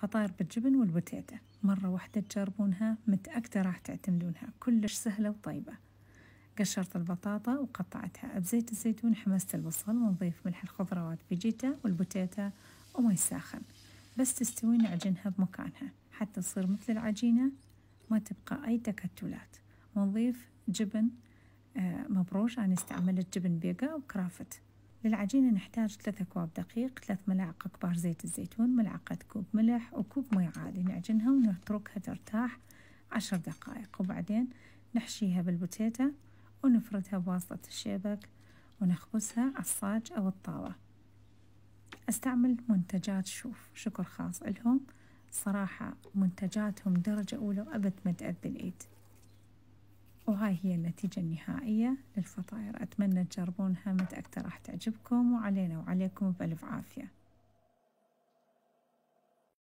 فطاير بالجبن والبوتيتا، مرة واحدة تجربونها متأكدة راح تعتمدونها، كلش سهلة وطيبة. قشرت البطاطا وقطعتها بزيت الزيتون، حمست البصل ونضيف ملح الخضروات فيجيتا والبوتيتا ومي ساخن، بس تستوي نعجنها بمكانها حتى تصير مثل العجينة ما تبقى أي تكتلات، ونضيف جبن مبروش. أنا استعملت جبن بيجا وكرافت. للعجينة نحتاج 3 أكواب دقيق، 3 ملاعق كبار زيت الزيتون، ملعقة كوب ملح وكوب مي عادي. نعجنها ونتركها ترتاح 10 دقائق، وبعدين نحشيها بالبوتيتا ونفردها بواسطة الشيبك ونخبزها على الصاج أو الطاوة. أستعمل منتجات شوف، شكر خاص لهم، صراحة منتجاتهم درجة أولى وأبد ما تأذي الإيد. وهاي هي النتيجة النهائية للفطاير، أتمنى تجربونها، متأكدة راح تعجبكم، وعلينا وعليكم بألف عافية.